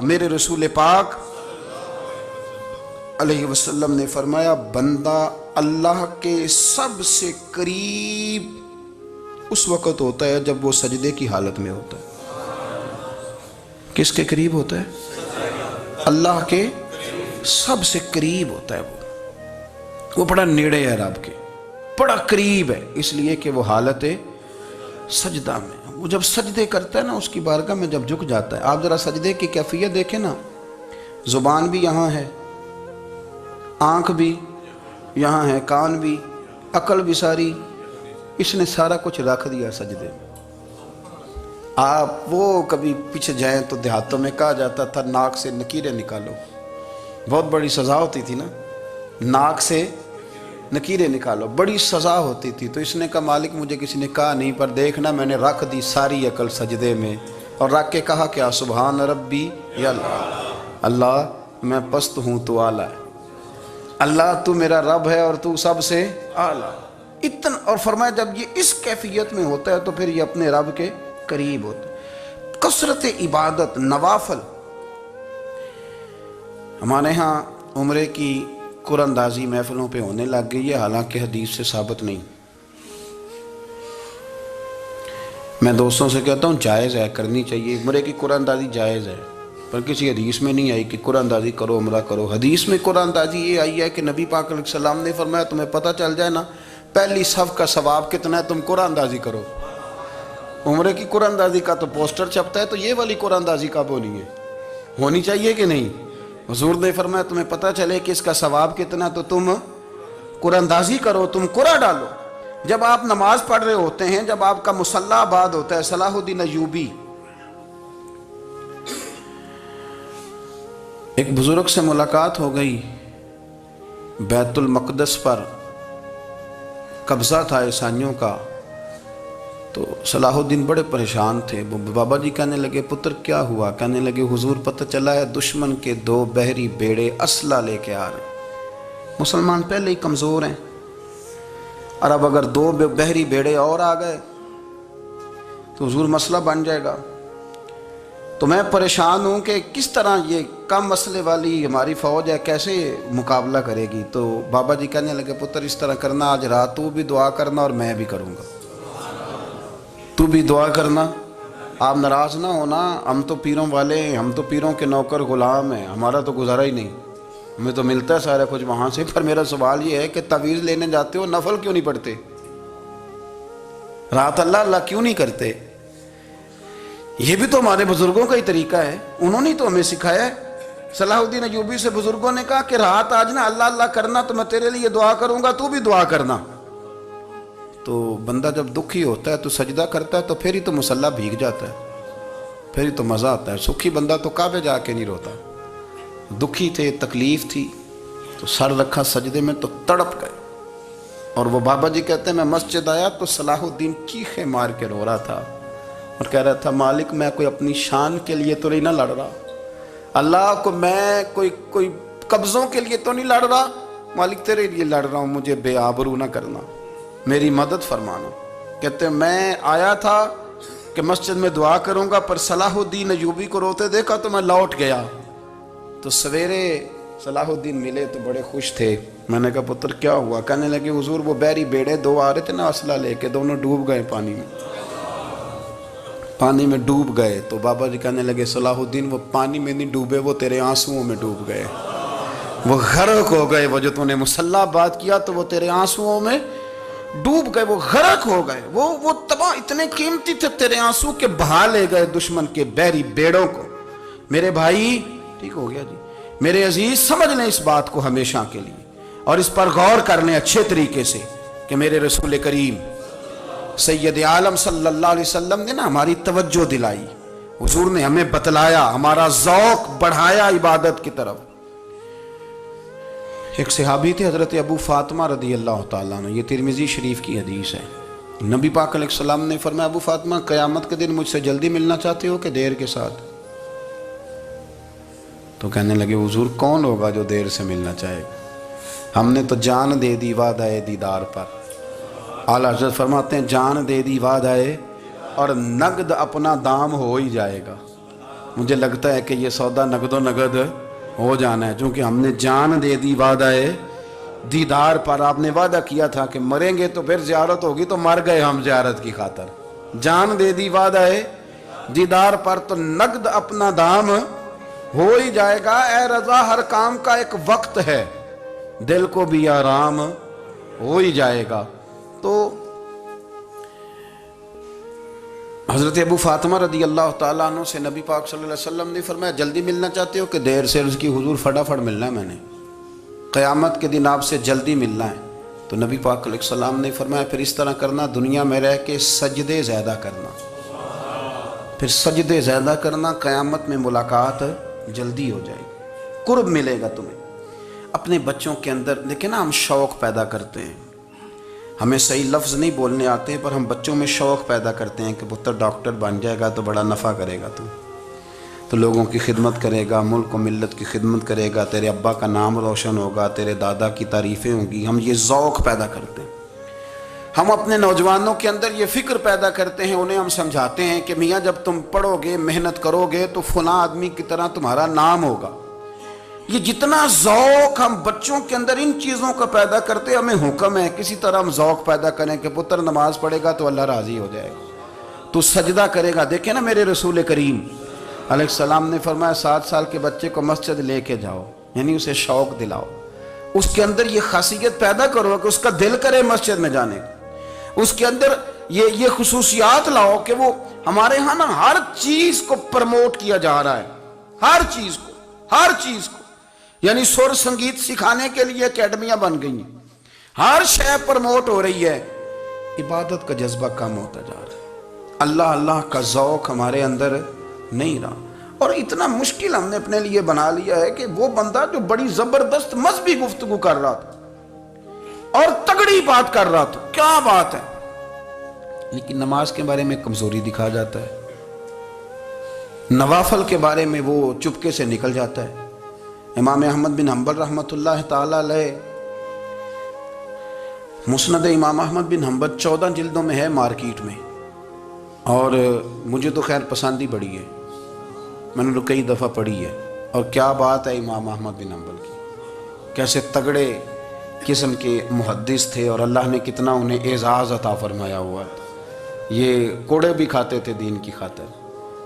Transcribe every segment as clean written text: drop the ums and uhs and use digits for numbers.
میرے رسول پاک علیہ وسلم نے فرمایا بندہ اللہ کے سب سے قریب اس وقت ہوتا ہے جب وہ سجدے کی حالت میں ہوتا ہے۔ کس کے قریب ہوتا ہے؟ اللہ کے سب سے قریب ہوتا ہے وہ بڑا نیڑے ہے رب کے، بڑا قریب ہے، اس لیے کہ وہ حالت سجدہ میں، وہ جب سجدے کرتا ہے نا اس کی بارگاہ میں جب جھک جاتا ہے۔ آپ ذرا سجدے کی کیفیت دیکھیں نا، زبان بھی یہاں ہے، آنکھ بھی یہاں ہے، کان بھی، عقل بھی ساری، اس نے سارا کچھ رکھ دیا سجدے میں۔ آپ وہ کبھی پیچھے جائیں تو دیہاتوں میں کہا جاتا تھا ناک سے نکیریں نکالو، بہت بڑی سزا ہوتی تھی نا، ناک سے نکیریں نکالو، بڑی سزا ہوتی تھی۔ تو اس نے کہا مالک مجھے کسی نے کہا نہیں، پر دیکھنا میں نے رکھ دی ساری عقل سجدے میں، اور رکھ کے کہا کیا سبحان ربی یا اللہ، اللہ میں پست ہوں تو اعلیٰ ہے، اللہ تو میرا رب ہے اور تو سب سے اعلیٰ اتنا۔ اور فرمایا جب یہ اس کیفیت میں ہوتا ہے تو پھر یہ اپنے رب کے قریب ہوتا ہے۔ کثرت عبادت، نوافل۔ ہمارے ہاں عمرے کی قرآن اندازی محفلوں پہ ہونے لگ گئی ہے، حالانکہ حدیث سے ثابت نہیں۔ میں دوستوں سے کہتا ہوں جائز ہے، کرنی چاہیے، عمرے کی قرآن اندازی جائز ہے، پر کسی حدیث میں نہیں آئی کہ قرآن اندازی کرو عمرہ کرو۔ حدیث میں قرآن اندازی یہ آئی ہے کہ نبی پاک علیہ السلام نے فرمایا تمہیں پتہ چل جائے نا پہلی صف کا ثواب کتنا ہے، تم قرآن اندازی کرو۔ عمرے کی قرآن اندازی کا تو پوسٹر چھپتا ہے، تو یہ والی قرآن اندازی کب ہونی ہے؟ ہونی چاہیے کہ نہیں؟ حضور نے فرمایا تمہیں پتہ چلے کہ اس کا ثواب کتنا تو تم قرآن اندازی کرو، تم قرآن ڈالو۔ جب آپ نماز پڑھ رہے ہوتے ہیں، جب آپ کا مصلی آباد ہوتا ہے، صلاح الدین ایوبی ایک بزرگ سے ملاقات ہو گئی، بیت المقدس پر قبضہ تھا عیسائیوں کا، تو صلاح الدین بڑے پریشان تھے۔ بابا جی کہنے لگے پتر کیا ہوا؟ کہنے لگے حضور پتہ چلا ہے دشمن کے 2 بحری بیڑے اسلحہ لے کے آ رہے ہیں، مسلمان پہلے ہی کمزور ہیں، اور اب اگر 2 بحری بیڑے اور آ گئے تو حضور مسئلہ بن جائے گا۔ تو میں پریشان ہوں کہ کس طرح یہ کم مسئلے والی ہماری فوج ہے کیسے مقابلہ کرے گی۔ تو بابا جی کہنے لگے پتر اس طرح کرنا، آج رات تو بھی دعا کرنا اور میں بھی کروں گا، تو بھی دعا کرنا، آپ ناراض نہ ہونا، ہم تو پیروں والے ہیں، ہم تو پیروں کے نوکر غلام ہیں، ہمارا تو گزارا ہی نہیں، ہمیں تو ملتا ہے سارا کچھ وہاں سے۔ پر میرا سوال یہ ہے کہ تعویذ لینے جاتے ہو نفل کیوں نہیں پڑھتے؟ رات اللہ اللہ کیوں نہیں کرتے؟ یہ بھی تو ہمارے بزرگوں کا ہی طریقہ ہے، انہوں نے تو ہمیں سکھایا ہے۔ صلاح الدین ایوبی سے بزرگوں نے کہا کہ رات آج نا اللہ اللہ کرنا، تو میں تیرے لیے دعا کروں گا، تو بھی دعا کرنا۔ تو بندہ جب دکھی ہوتا ہے تو سجدہ کرتا ہے تو پھر ہی تو مصلی بھیگ جاتا ہے، پھر ہی تو مزہ آتا ہے۔ سکھی بندہ تو کعبے جا کے نہیں روتا، دکھی تھے، تکلیف تھی، تو سر رکھا سجدے میں تو تڑپ گئے۔ اور وہ بابا جی کہتے ہیں میں مسجد آیا تو صلاح الدین چیخیں مار کے رو رہا تھا اور کہہ رہا تھا مالک میں کوئی اپنی شان کے لیے تو نہیں نہ لڑ رہا، اللہ کو میں کوئی قبضوں کے لیے تو نہیں لڑ رہا، مالک تیرے لیے لڑ رہا ہوں، مجھے بے آبرو نہ کرنا، میری مدد فرمانا۔ کہتے ہیں میں آیا تھا کہ مسجد میں دعا کروں گا، پر صلاح الدین ایوبی کو روتے دیکھا تو میں لوٹ گیا۔ تو سویرے صلاح الدین ملے تو بڑے خوش تھے۔ میں نے کہا پتر کیا ہوا؟ کہنے لگے حضور وہ بحری بیڑے 2 آ رہے تھے نا اسلحہ لے کے، دونوں ڈوب گئے پانی میں ڈوب گئے۔ تو بابا جی کہنے لگے صلاح الدین وہ پانی میں نہیں ڈوبے، وہ تیرے آنسوؤں میں ڈوب گئے، وہ غرق ہو گئے، وہ جو تو نے مصلی آباد کیا تو وہ تیرے آنسوؤں میں ڈوب گئے، وہ غرق ہو گئے، وہ تباہ، اتنے قیمتی تھے تیرے آنسو کے بہا لے گئے دشمن کے بحری بیڑوں کو۔ میرے بھائی ٹھیک ہو گیا جی، میرے عزیز سمجھ لیں اس بات کو ہمیشہ کے لیے، اور اس پر غور کر لیں اچھے طریقے سے کہ میرے رسول کریم سید عالم صلی اللہ علیہ وسلم نے نا ہماری توجہ دلائی، حضور نے ہمیں بتلایا، ہمارا ذوق بڑھایا عبادت کی طرف۔ ایک صحابی تھے حضرت ابو فاطمہ رضی اللہ تعالیٰ عنہ، یہ ترمذی شریف کی حدیث ہے۔ نبی پاک علیہ السلام نے فرمایا ابو فاطمہ قیامت کے دن مجھ سے جلدی ملنا چاہتے ہو کہ دیر کے ساتھ؟ تو کہنے لگے حضور کون ہوگا جو دیر سے ملنا چاہے گا، ہم نے تو جان دے دی وعدہ دیدار پر۔ اعلیٰ حضرت فرماتے ہیں جان دے دی وعدہ اور نقد اپنا دام ہو ہی جائے گا۔ مجھے لگتا ہے کہ یہ سودا نقد و نقد ہو جانا ہے، چونکہ ہم نے جان دے دی وعدہ دیدار پر۔ آپ نے وعدہ کیا تھا کہ مریں گے تو پھر زیارت ہوگی، تو مر گئے ہم زیارت کی خاطر۔ جان دے دی وعدہ دیدار پر، تو نقد اپنا دام ہو ہی جائے گا۔ اے رضا، ہر کام کا ایک وقت ہے، دل کو بھی آرام ہو ہی جائے گا۔ تو حضرت ابو فاطمہ رضی اللہ تعالیٰ عنہ سے نبی پاک صلی اللہ علیہ وسلم نے فرمایا جلدی ملنا چاہتے ہو کہ دیر سے؟ عرض کی حضور فٹافٹ ملنا ہے، میں نے قیامت کے دن آپ سے جلدی ملنا ہے۔ تو نبی پاک علیہ السلام نے فرمایا پھر اس طرح کرنا، دنیا میں رہ کے سجدے زیادہ کرنا، پھر سجدے زیادہ کرنا، قیامت میں ملاقات جلدی ہو جائے گی، قرب ملے گا تمہیں۔ اپنے بچوں کے اندر دیکھیں نا، ہم شوق پیدا کرتے ہیں، ہمیں صحیح لفظ نہیں بولنے آتے پر ہم بچوں میں شوق پیدا کرتے ہیں کہ پتر ڈاکٹر بن جائے گا تو بڑا نفع کرے گا، تو لوگوں کی خدمت کرے گا، ملک و ملت کی خدمت کرے گا، تیرے ابا کا نام روشن ہوگا، تیرے دادا کی تعریفیں ہوں گی۔ ہم یہ ذوق پیدا کرتے ہیں۔ ہم اپنے نوجوانوں کے اندر یہ فکر پیدا کرتے ہیں، انہیں ہم سمجھاتے ہیں کہ میاں جب تم پڑھو گے، محنت کرو گے تو فلاں آدمی کی طرح تمہارا نام ہوگا۔ یہ جتنا ذوق ہم بچوں کے اندر ان چیزوں کا پیدا کرتے، ہمیں حکم ہے کسی طرح ہم ذوق پیدا کریں کہ پتر نماز پڑھے گا تو اللہ راضی ہو جائے گا، تو سجدہ کرے گا۔ دیکھیں نا، میرے رسول کریم علیہ السلام نے فرمایا 7 سال کے بچے کو مسجد لے کے جاؤ، یعنی اسے شوق دلاؤ، اس کے اندر یہ خاصیت پیدا کرو کہ اس کا دل کرے مسجد میں جانے کا، اس کے اندر یہ خصوصیات لاؤ کہ وہ ہمارے ہاں نا ہر چیز کو پرموٹ کیا جا رہا ہے، ہر چیز کو، یعنی سر سنگیت سکھانے کے لیے اکیڈمیاں بن گئی ہیں، ہر شے پرموٹ ہو رہی ہے، عبادت کا جذبہ کم ہوتا جا رہا ہے، اللہ کا ذوق ہمارے اندر نہیں رہا۔ اور اتنا مشکل ہم نے اپنے لیے بنا لیا ہے کہ وہ بندہ جو بڑی زبردست مذہبی گفتگو کر رہا تھا اور تگڑی بات کر رہا تھا، کیا بات ہے، لیکن نماز کے بارے میں کمزوری دکھا جاتا ہے، نوافل کے بارے میں وہ چپکے سے نکل جاتا ہے۔ امام احمد بن حنبل رحمۃ اللہ تعالی علیہ، مسند امام احمد بن حنبل 14 جلدوں میں ہے مارکیٹ میں، اور مجھے تو خیر پسند ہی بڑی ہے، میں نے تو کئی دفعہ پڑھی ہے۔ اور کیا بات ہے امام احمد بن حنبل کی، کیسے تگڑے قسم کے محدث تھے، اور اللہ نے کتنا انہیں اعزاز عطا فرمایا ہوا تھا۔ یہ کوڑے بھی کھاتے تھے دین کی خاطر،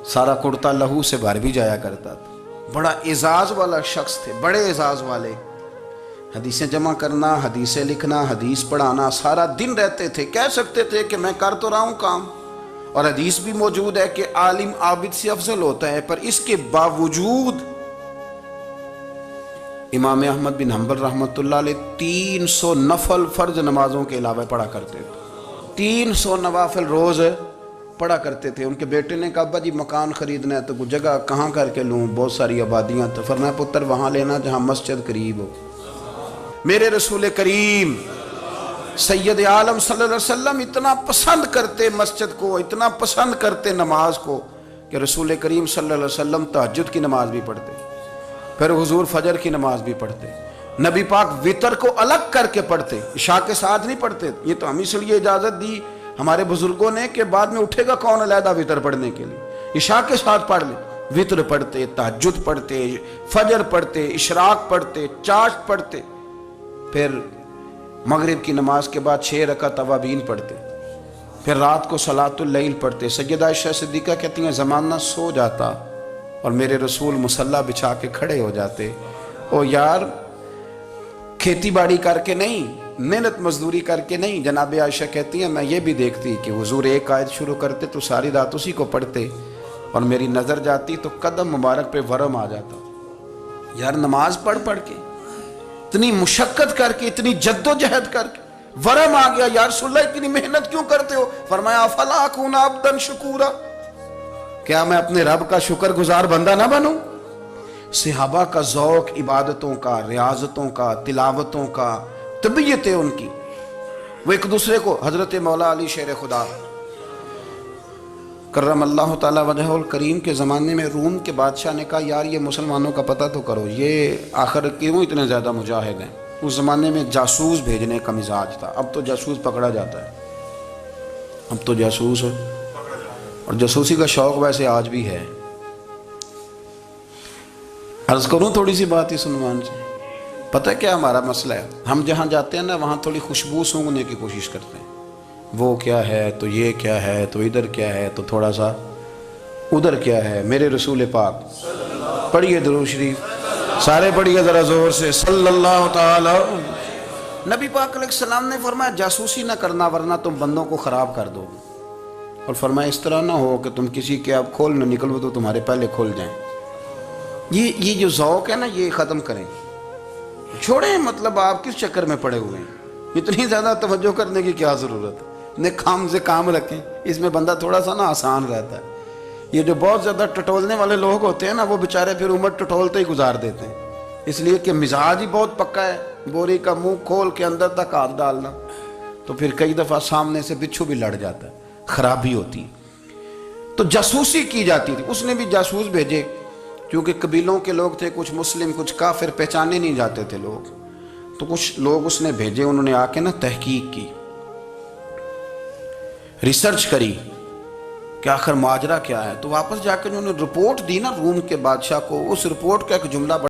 سارا کرتا لہو سے بھر بھی جایا کرتا تھا، بڑا اعزاز والا شخص تھے، بڑے اعزاز والے۔ حدیثیں جمع کرنا، حدیثیں لکھنا، حدیث پڑھانا، سارا دن رہتے تھے۔ کہہ سکتے تھے کہ میں کر تو رہا ہوں کام، اور حدیث بھی موجود ہے کہ عالم عابد سے افضل ہوتا ہے، پر اس کے باوجود امام احمد بن حنبل رحمۃ اللہ علیہ 300 نفل فرض نمازوں کے علاوہ پڑھا کرتے تھے، 300 نوافل روز پڑھا کرتے تھے۔ ان کے بیٹے نے کہا ابا جی مکان خریدنا ہے تو کوئی جگہ کہاں کر کے لوں، بہت ساری آبادیاں، تو فرمایا پتر وہاں لینا جہاں مسجد قریب ہو۔ میرے رسول کریم سید عالم صلی اللہ علیہ وسلم اتنا پسند کرتے مسجد کو، اتنا پسند کرتے نماز کو، کہ رسول کریم صلی اللہ علیہ وسلم تہجد کی نماز بھی پڑھتے، پھر حضور فجر کی نماز بھی پڑھتے، نبی پاک وتر کو الگ کر کے پڑھتے، عشاء کے ساتھ نہیں پڑھتے۔ یہ تو ہم اس لیے اجازت دی ہمارے بزرگوں نے کہ بعد میں اٹھے گا کون علیحدہ وتر پڑھنے کے لیے، عشاء کے ساتھ پڑھ لیں۔ وتر پڑھتے، تہجد پڑھتے، فجر پڑھتے، اشراق پڑھتے، چاشت پڑھتے، پھر مغرب کی نماز کے بعد 6 رکعت اوابین پڑھتے، پھر رات کو صلاۃ اللیل پڑھتے۔ سیدہ عائشہ صدیقہ کہتی ہیں زمانہ سو جاتا اور میرے رسول مصلی بچھا کے کھڑے ہو جاتے۔ او یار، کھیتی باڑی کر کے نہیں، محنت مزدوری کر کے نہیں، جناب عائشہ کہتی ہیں میں یہ بھی دیکھتی کہ حضور ایک آیت شروع کرتے تو ساری رات اسی کو پڑھتے، اور میری نظر جاتی تو قدم مبارک پہ ورم آ جاتا۔ یار نماز پڑھ کے، اتنی مشقت کر کے، اتنی جد و جہد کر کے ورم آ گیا، یا رسول اللہ اتنی محنت کیوں کرتے ہو؟ فرمایا افلا اکون عبدا شکورا، کیا میں اپنے رب کا شکر گزار بندہ نہ بنوں؟ صحابہ کا ذوق عبادتوں کا، ریاضتوں کا، تلاوتوں کا، طبیعت ہے ان کی، وہ ایک دوسرے کو، حضرت مولا علی شیر خدا کرم اللہ تعالی وجہہ الکریم کے زمانے میں روم کے بادشاہ نے کہا یار یہ مسلمانوں کا پتہ تو کرو، یہ آخر کیوں اتنے زیادہ مجاہد ہیں؟ اس زمانے میں جاسوس بھیجنے کا مزاج تھا، اب تو جاسوس پکڑا جاتا ہے، اب تو جاسوس، اور جاسوسی کا شوق ویسے آج بھی ہے، عرض کروں تھوڑی سی بات اس عنوان سے؟ پتہ ہے کیا ہمارا مسئلہ ہے؟ ہم جہاں جاتے ہیں نا وہاں تھوڑی خوشبو سونگھنے کی کوشش کرتے ہیں. وہ کیا ہے تو یہ کیا ہے تو ادھر کیا ہے تو تھوڑا سا ادھر کیا ہے. میرے رسول پاک پڑھیے درود شریف سارے پڑھیے ذرا زور سے صلی اللہ تعالی. نبی پاک علیہ السلام نے فرمایا جاسوسی نہ کرنا ورنہ تم بندوں کو خراب کر دو. اور فرمایا اس طرح نہ ہو کہ تم کسی کے آپ کھول نہ نکلو تو تمہارے پہلے کھول جائیں. یہ جو ذوق ہے نا یہ ختم کریں، چھوڑیں. مطلب آپ کس چکر میں پڑے ہوئے ہیں؟ اتنی زیادہ توجہ کرنے کی کیا ضرورت ہے؟ نے کام سے کام رکھیں. اس میں بندہ تھوڑا سا نا آسان رہتا ہے. یہ جو بہت زیادہ ٹٹولنے والے لوگ ہوتے ہیں نا وہ بیچارے پھر عمر ٹٹولتے ہی گزار دیتے ہیں، اس لیے کہ مزاج ہی بہت پکا ہے. بوری کا منہ کھول کے اندر تک ہاتھ ڈالنا تو پھر کئی دفعہ سامنے سے بچھو بھی لڑ جاتا ہے، خرابی ہوتی. تو جاسوسی کی جاتی تھی. اس نے بھی جاسوس بھیجے کیونکہ قبیلوں کے لوگ تھے، کچھ مسلم کچھ کافر، پہچانے نہیں جاتے تھے لوگ. تو کچھ لوگ اس نے بھیجے، انہوں نے آ کے نا تحقیق کی، ریسرچ کری کہ آخر ماجرا کیا ہے. تو واپس جا کے انہوں نے رپورٹ دی نا روم کے بادشاہ کو. اس رپورٹ کا ایک جملہ